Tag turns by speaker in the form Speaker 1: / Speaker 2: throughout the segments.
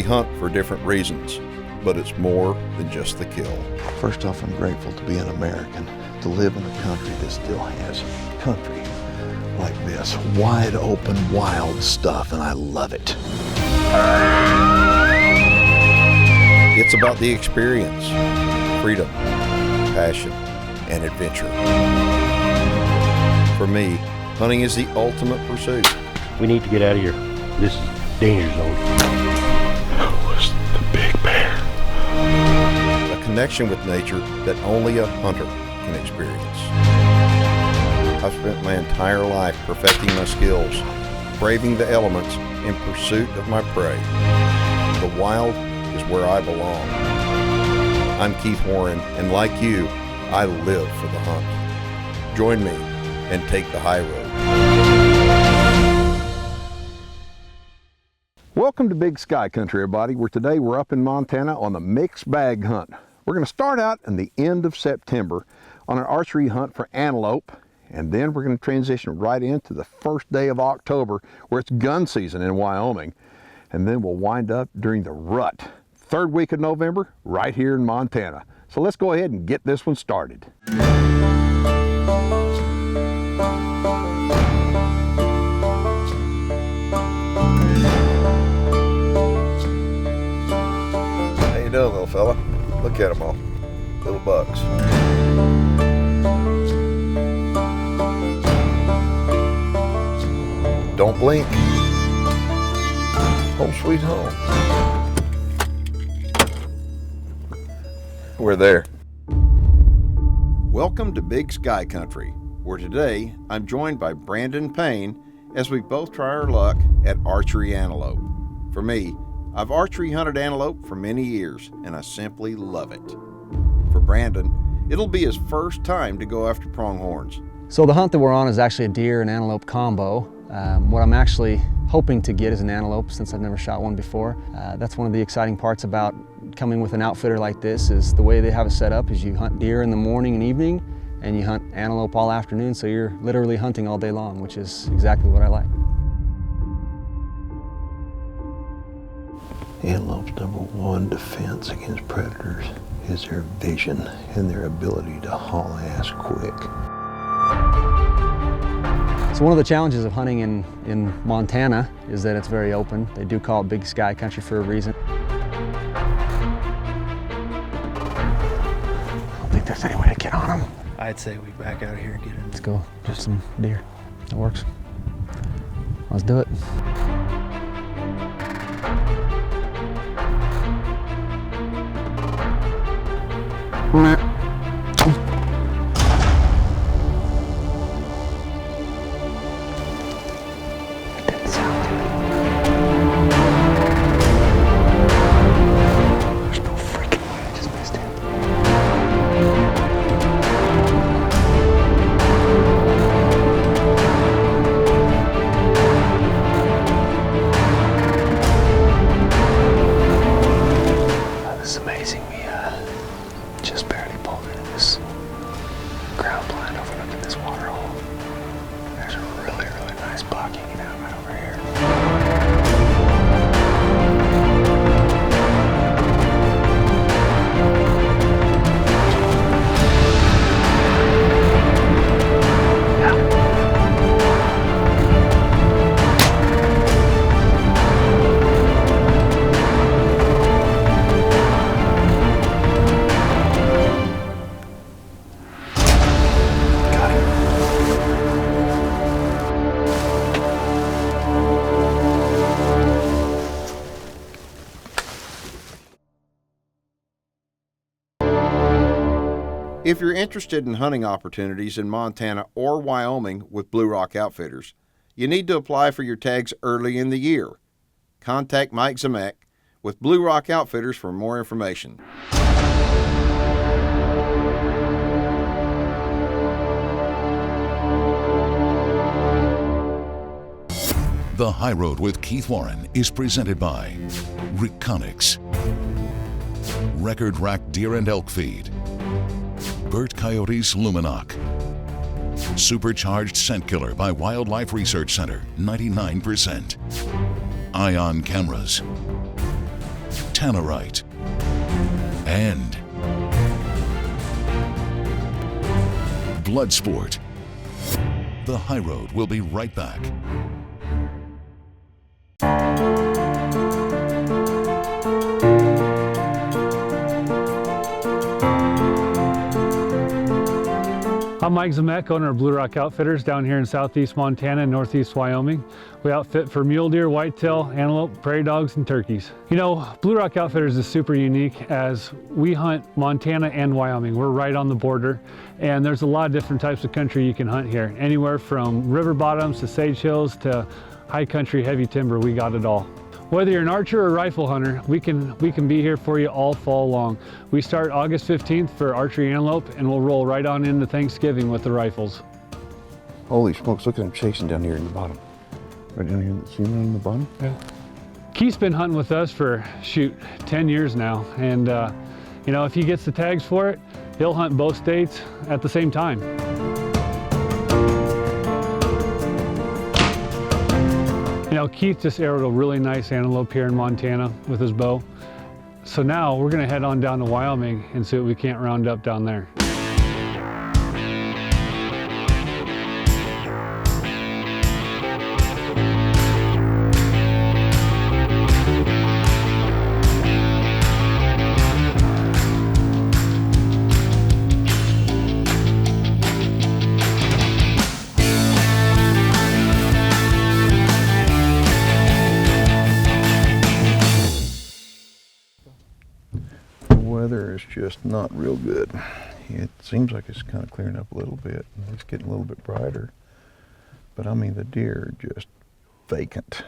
Speaker 1: hunt for different reasons, but it's more than just the kill.
Speaker 2: First off, I'm grateful to be an American, to live in a country that still has country like this. Wide open, wild stuff, and I love it.
Speaker 1: It's about the experience, freedom, passion, and adventure. For me, hunting is the ultimate pursuit.
Speaker 3: We need to get out of here. This is danger zone.
Speaker 2: Who was the big bear?
Speaker 1: A connection with nature that only a hunter can experience. I've spent my entire life perfecting my skills, braving the elements in pursuit of my prey. The wild is where I belong. I'm Keith Warren, and like you, I live for the hunt. Join me and take the high road.
Speaker 4: Welcome to Big Sky Country, everybody, where today we're up in Montana on the mixed bag hunt. We're going to start out in the end of September on an archery hunt for antelope, and then we're going to transition right into the first day of October where it's gun season in Wyoming, and then we'll wind up during the rut, third week of November, right here in Montana. So let's go ahead and get this one started.
Speaker 1: How you doing, little fella? Look at them all. Little bucks. Don't blink. Home sweet home. We're there. Welcome to Big Sky Country, where today I'm joined by Brandon Payne as we both try our luck at archery antelope. For me, I've archery hunted antelope for many years, and I simply love it. For Brandon, it'll be his first time to go after pronghorns.
Speaker 5: So the hunt that we're on is actually a deer and antelope combo. What I'm actually hoping to get is an antelope, since I've never shot one before. That's one of the exciting parts about coming with an outfitter like this, is the way they have it set up is you hunt deer in the morning and evening, and you hunt antelope all afternoon, so you're literally hunting all day long, which is exactly what I like.
Speaker 2: Antelope's number one defense against predators is their vision and their ability to haul ass quick.
Speaker 5: So one of the challenges of hunting in Montana is that it's very open. They do call it Big Sky Country for a reason. I don't think there's any way to get on them.
Speaker 6: I'd say we back out of here and get in.
Speaker 5: Let's go get some deer. That works. Let's do it.
Speaker 6: Ground blind overlooking this waterhole. There's a really nice buck hanging out right over here.
Speaker 1: If you're interested in hunting opportunities in Montana or Wyoming with Blue Rock Outfitters, you need to apply for your tags early in the year. Contact Mike Zemek with Blue Rock Outfitters for more information.
Speaker 7: The High Road with Keith Warren is presented by Reconics, Record Rack Deer and Elk Feed, Burt Coyote's Luminoc, Supercharged Scent Killer by Wildlife Research Center, 99%, Ion Cameras, tannerite, and blood sport. The High Road will be right back.
Speaker 8: I'm Mike Zemek, owner of Blue Rock Outfitters down here in southeast Montana and northeast Wyoming. We outfit for mule deer, whitetail, antelope, prairie dogs, and turkeys. You know, Blue Rock Outfitters is super unique as we hunt Montana and Wyoming. We're right on the border, and there's a lot of different types of country you can hunt here. Anywhere from river bottoms to sage hills to high country heavy timber, we got it all. Whether you're an archer or rifle hunter, we can be here for you all fall long. We start August 15th for archery antelope, and we'll roll right on into Thanksgiving with the rifles.
Speaker 4: Holy smokes, look at him chasing down here in the bottom. Right down here, see him in the bottom?
Speaker 8: Yeah. Keith's been hunting with us for, shoot, 10 years now. And, you know, if he gets the tags for it, he'll hunt both states at the same time. You know, Keith just arrowed a really nice antelope here in Montana with his bow. So now we're gonna head on down to Wyoming and see what we can't round up down there.
Speaker 2: Weather is just not real good. It seems like it's kind of clearing up a little bit. It's getting a little bit brighter. But I mean, the deer are just vacant.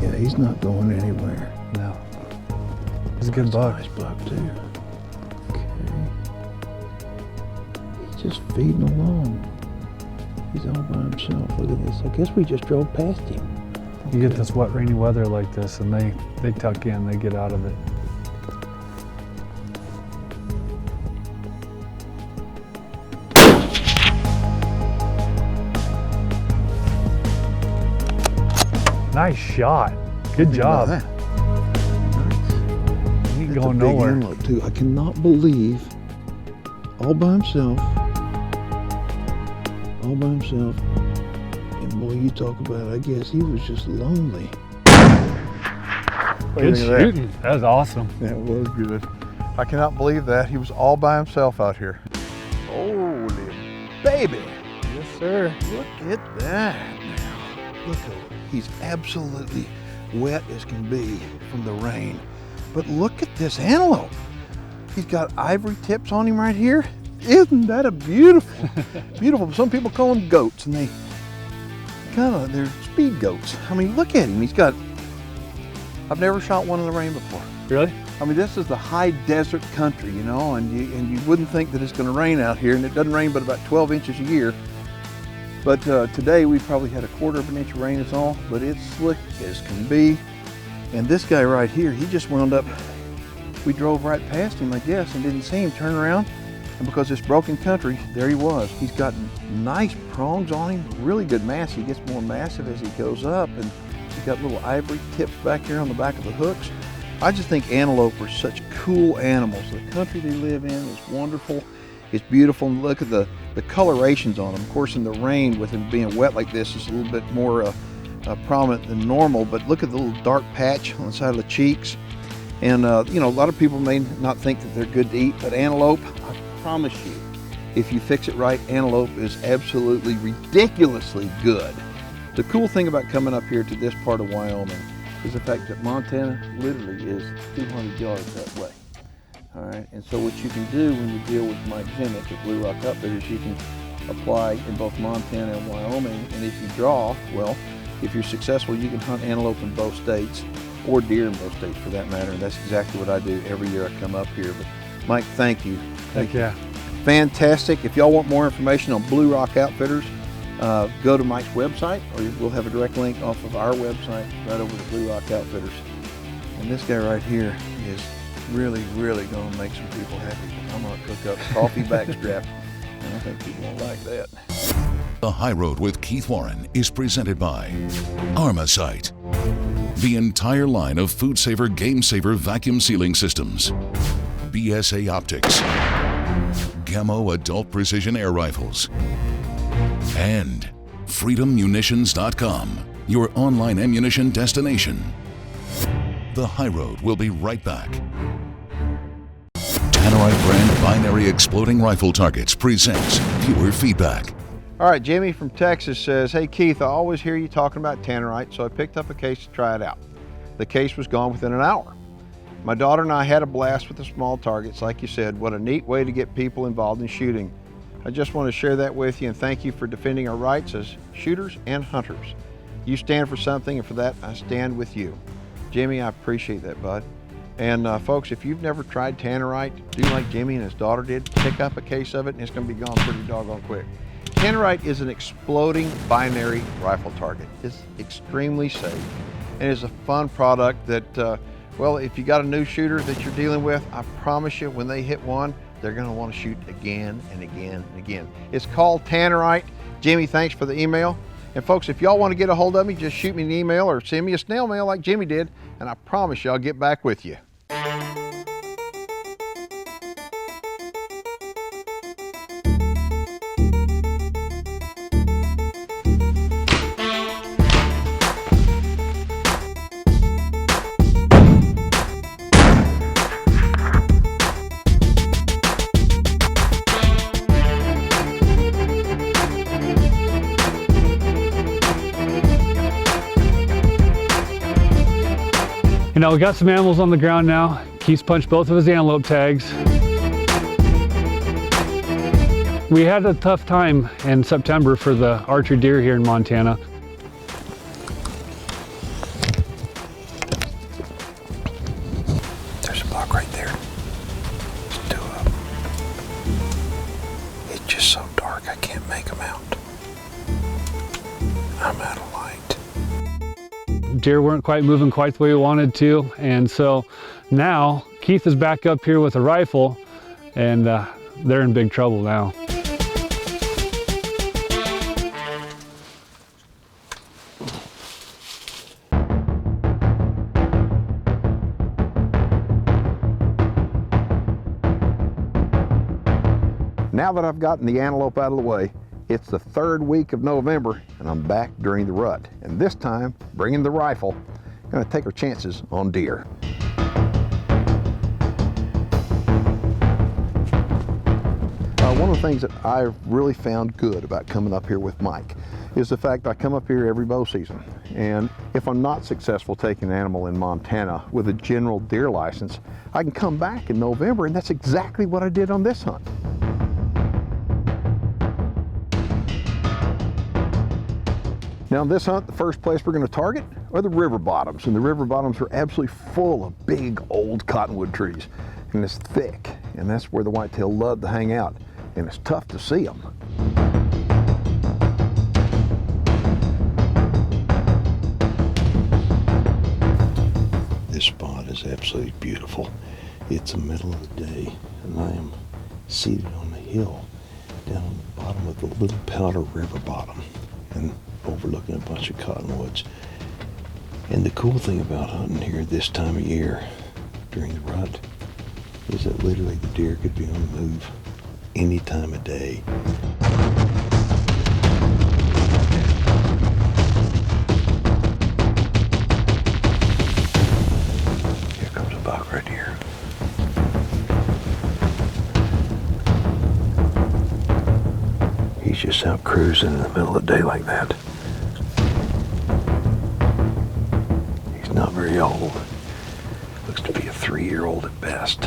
Speaker 2: Yeah, he's not going anywhere.
Speaker 8: No. He's a good buck.
Speaker 2: Nice buck too. Okay. He's just feeding along. He's all by himself. Look at this. I guess we just drove past him.
Speaker 8: You get this wet, rainy weather like this, and they tuck in, they get out of it. Nice shot. Good job.
Speaker 2: Nice.
Speaker 8: He ain't
Speaker 2: That's
Speaker 8: going
Speaker 2: a big
Speaker 8: nowhere.
Speaker 2: antelope too. I cannot believe, all by himself, and boy, you talk about it, I guess he was just lonely.
Speaker 8: Good shooting. That was awesome.
Speaker 2: That was good.
Speaker 4: I cannot believe that. He was all by himself out here. Holy baby.
Speaker 8: Yes, sir.
Speaker 2: Look at that now. Look, he's absolutely wet as can be from the rain. But look at this antelope. He's got ivory tips on him right here. Isn't that a beautiful, beautiful? Some people call them goats, and they're speed goats. I mean, look at him. I've never shot one in the rain before.
Speaker 8: Really?
Speaker 2: I mean, this is the high desert country, you know, and you wouldn't think that it's going to rain out here, and it doesn't rain but about 12 inches a year. But today we probably had 1/4 of an inch of rain is all, but it's slick as can be. And this guy right here, he just wound up, we drove right past him, I guess, and didn't see him turn around. And because it's broken country, there he was. He's got nice prongs on him, really good mass. He gets more massive as he goes up, and he's got little ivory tips back here on the back of the hooks. I just think antelope are such cool animals. The country they live in is wonderful. It's beautiful, and look at the colorations on them. Of course, in the rain, with them being wet like this, it's a little bit more prominent than normal, but look at the little dark patch on the side of the cheeks. And you know, a lot of people may not think that they're good to eat, but antelope, I promise you, if you fix it right, antelope is absolutely ridiculously good. The cool thing about coming up here to this part of Wyoming is the fact that Montana literally is 200 yards that way. All right, and so what you can do when you deal with Mike Zemek at Blue Rock Outfitters, you can apply in both Montana and Wyoming, and if you draw, well, if you're successful, you can hunt antelope in both states. or deer in both states for that matter. And that's exactly what I do every year I come up here. But Mike, thank you.
Speaker 8: Heck yeah.
Speaker 2: Fantastic. If y'all want more information on Blue Rock Outfitters, go to Mike's website, or we'll have a direct link off of our website right over to Blue Rock Outfitters. And this guy right here is really, really going to make some people happy. I'm going to cook up coffee backstrap, and I think people won't like that.
Speaker 7: The High Road with Keith Warren is presented by Armasight, the entire line of Food Saver Game Saver vacuum sealing systems, BSA Optics, Gammo Adult Precision Air Rifles, and FreedomMunitions.com, your online ammunition destination. The High Road will be right back. Tannerite brand binary exploding rifle targets presents viewer feedback.
Speaker 4: All right, Jimmy from Texas says, hey Keith, I always hear you talking about Tannerite, so I picked up a case to try it out. The case was gone within an hour. My daughter and I had a blast with the small targets. Like you said, what a neat way to get people involved in shooting. I just want to share that with you and thank you for defending our rights as shooters and hunters. You stand for something, and for that, I stand with you. Jimmy, I appreciate that, bud. And folks, if you've never tried Tannerite, do like Jimmy and his daughter did. Pick up a case of it and it's going to be gone pretty doggone quick. Tannerite is an exploding binary rifle target. It's extremely safe and it's a fun product that, well, if you got a new shooter that you're dealing with, I promise you when they hit one, they're going to want to shoot again and again and again. It's called Tannerite. Jimmy, thanks for the email. And folks, if y'all want to get a hold of me, just shoot me an email or send me a snail mail like Jimmy did, and I promise you I'll get back with you.
Speaker 8: You know, we got some animals on the ground now. Keith's punched both of his antelope tags. We had a tough time in September for the archery deer here in Montana.
Speaker 6: There's a buck right there. There's two of them. It's just so dark I can't make them out. I'm out of light.
Speaker 8: Deer weren't quite moving quite the way we wanted to, and so now Keith is back up here with a rifle, and they're in big trouble now.
Speaker 4: Now that I've gotten the antelope out of the way, it's the third week of November and I'm back during the rut. And this time, bringing the rifle, I'm gonna take our chances on deer. One of the things that I've really found good about coming up here with Mike is the fact I come up here every bow season. And if I'm not successful taking an animal in Montana with a general deer license, I can come back in November, and that's exactly what I did on this hunt. Now in this hunt, the first place we're going to target are the river bottoms, and the river bottoms are absolutely full of big old cottonwood trees, and it's thick, and that's where the whitetail love to hang out, and it's tough to see them.
Speaker 6: This spot is absolutely beautiful. It's the middle of the day, and I am seated on the hill down on the bottom of the little powder river bottom and overlooking a bunch of cottonwoods. And the cool thing about hunting here this time of year during the rut is that literally the deer could be on the move any time of day. Here comes a buck right here. He's just out cruising in the middle of the day like that. He's not very old. Looks to be a 3-year-old at best.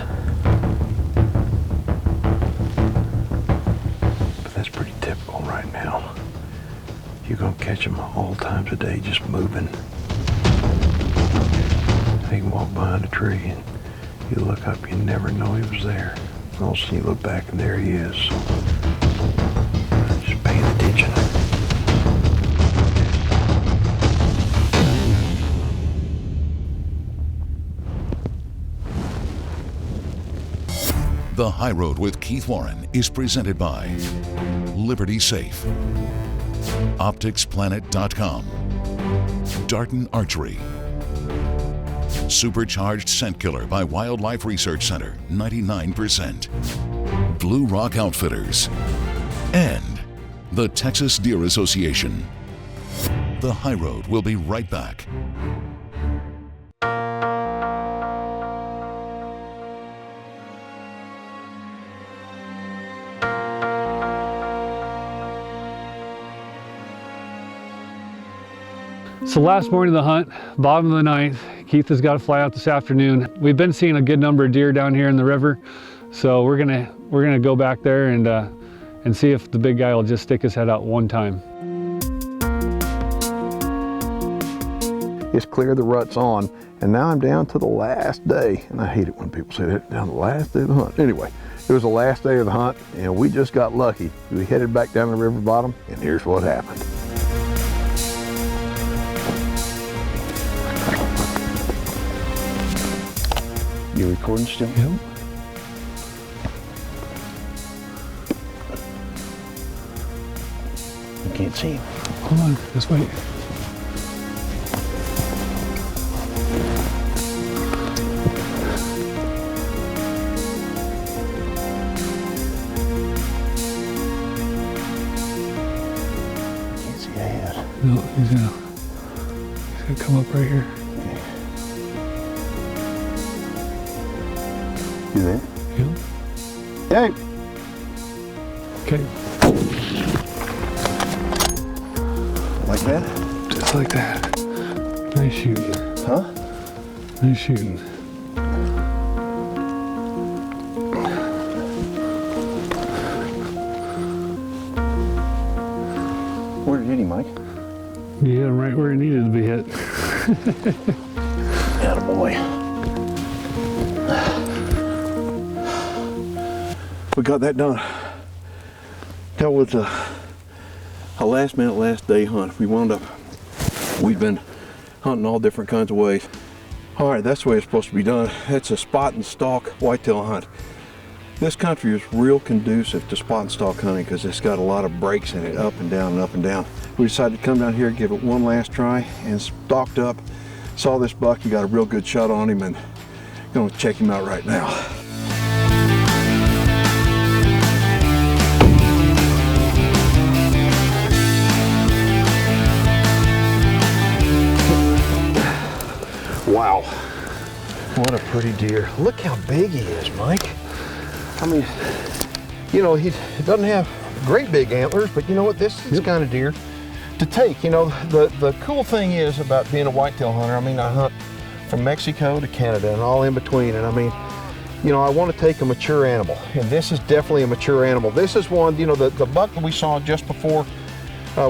Speaker 6: But that's pretty typical right now. You're gonna catch them all times of day just moving. You walk behind a tree and you look up, you never know he was there. And all of a sudden you look back and there he is. Just paying attention.
Speaker 7: The High Road with Keith Warren is presented by Liberty Safe, OpticsPlanet.com, Darton Archery, Supercharged Scent Killer by Wildlife Research Center, 99%, Blue Rock Outfitters, and the Texas Deer Association. The High Road will be right back.
Speaker 8: So last morning of the hunt, bottom of the ninth, Keith has got to fly out this afternoon. We've been seeing a good number of deer down here in the river, so we're gonna go back there and see if the big guy will just stick his head out one time.
Speaker 4: It's clear the rut's on, and now I'm down to the last day. And I hate it when people say that, down the last day of the hunt. Anyway, it was the last day of the hunt, and we just got lucky. We headed back down the river bottom, and here's what happened.
Speaker 6: You recording still?
Speaker 8: Yep.
Speaker 6: I can't see him.
Speaker 8: Hold on, just wait.
Speaker 6: Can't see a head.
Speaker 8: No, he's gonna come up right here.
Speaker 6: You there?
Speaker 8: Yep.
Speaker 6: Hey!
Speaker 8: Okay.
Speaker 6: Like that?
Speaker 8: Just like that. Nice shooting.
Speaker 6: Huh?
Speaker 8: Nice shooting.
Speaker 6: Where did he hit him, Mike?
Speaker 8: Yeah, right where it needed to be hit.
Speaker 6: Attaboy. We got that done. That was a last minute, last day hunt. We've been hunting all different kinds of ways. All right, that's the way it's supposed to be done. That's a spot and stalk whitetail hunt. This country is real conducive to spot and stalk hunting because it's got a lot of breaks in it, up and down and up and down. We decided to come down here, give it one last try, and stalked up. Saw this buck, he got a real good shot on him, and gonna check him out right now.
Speaker 4: Wow.
Speaker 6: What a pretty deer. Look how big he is, Mike.
Speaker 4: I mean, you know, he doesn't have great big antlers, but you know what? This is kind of deer to take. You know, the cool thing is about being a whitetail hunter, I mean, I hunt from Mexico to Canada and all in between, and I mean, you know, I want to take a mature animal, and this is definitely a mature animal. This is one, you know, the buck that we saw just before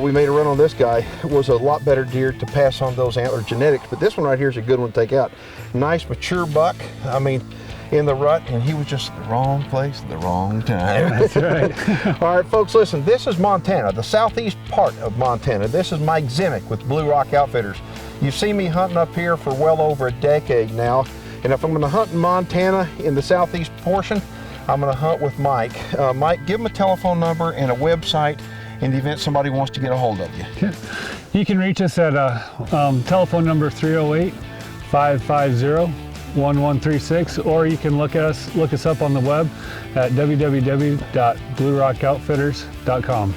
Speaker 4: we made a run on this guy was a lot better deer to pass on those antler genetics, but this one right here is a good one to take out. Nice mature buck, I mean, in the rut, and he was just in the wrong place at the wrong time.
Speaker 8: That's right.
Speaker 4: All right, folks, listen, this is Montana, the southeast part of Montana. This is Mike Zimick with Blue Rock Outfitters. You've seen me hunting up here for well over a decade now, and if I'm gonna hunt in Montana in the southeast portion, I'm gonna hunt with Mike. Mike, give him a telephone number and a website in the event somebody wants to get a hold of you.
Speaker 8: You can reach us at telephone number 308-550-1136, or you can look us up on the web at www.bluerockoutfitters.com.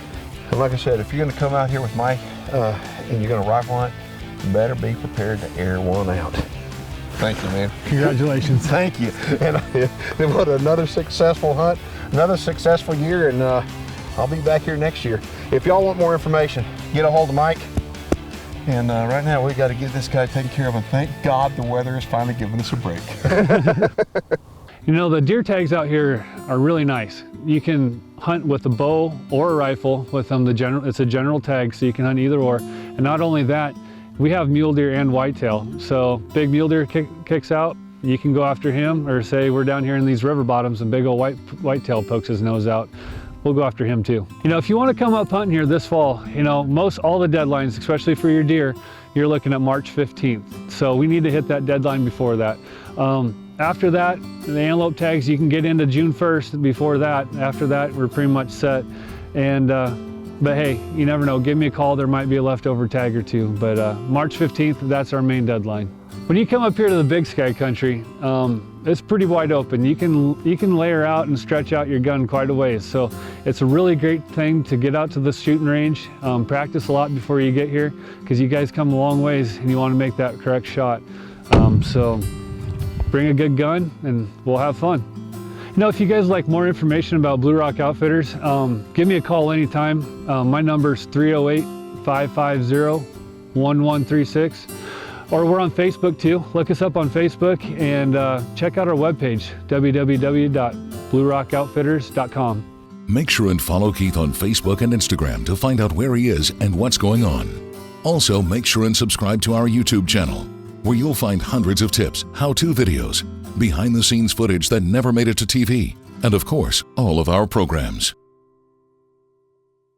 Speaker 4: And like I said, if you're gonna come out here with Mike and you're gonna rifle hunt, you better be prepared to air one out. Thank you, man.
Speaker 8: Congratulations.
Speaker 4: Thank you. And what another successful hunt, another successful year, and I'll be back here next year. If y'all want more information, get a hold of Mike. And right now we got to get this guy taken care of, and thank God the weather is finally giving us a break.
Speaker 8: You know, the deer tags out here are really nice. You can hunt with a bow or a rifle with them. It's a general tag, so you can hunt either or. And not only that, we have mule deer and whitetail. So big mule deer kicks out, you can go after him, or say we're down here in these river bottoms and big old whitetail pokes his nose out. We'll go after him too. You know, if you want to come up hunting here this fall, you know, all the deadlines, especially for your deer, you're looking at March 15th. So we need to hit that deadline before that. After that, the antelope tags, you can get into June 1st before that. After that, we're pretty much set. And, but hey, you never know, give me a call, there might be a leftover tag or two. But March 15th, that's our main deadline. When you come up here to the Big Sky country, it's pretty wide open. You can layer out and stretch out your gun quite a ways. So it's a really great thing to get out to the shooting range, practice a lot before you get here, because you guys come a long ways and you want to make that correct shot. So bring a good gun and we'll have fun. You know, if you guys like more information about Blue Rock Outfitters, give me a call anytime. My number is 308-550-1136. Or we're on Facebook too. Look us up on Facebook and check out our webpage, www.bluerockoutfitters.com.
Speaker 7: Make sure and follow Keith on Facebook and Instagram to find out where he is and what's going on. Also, make sure and subscribe to our YouTube channel, where you'll find hundreds of tips, how-to videos, behind-the-scenes footage that never made it to TV, and of course, all of our programs.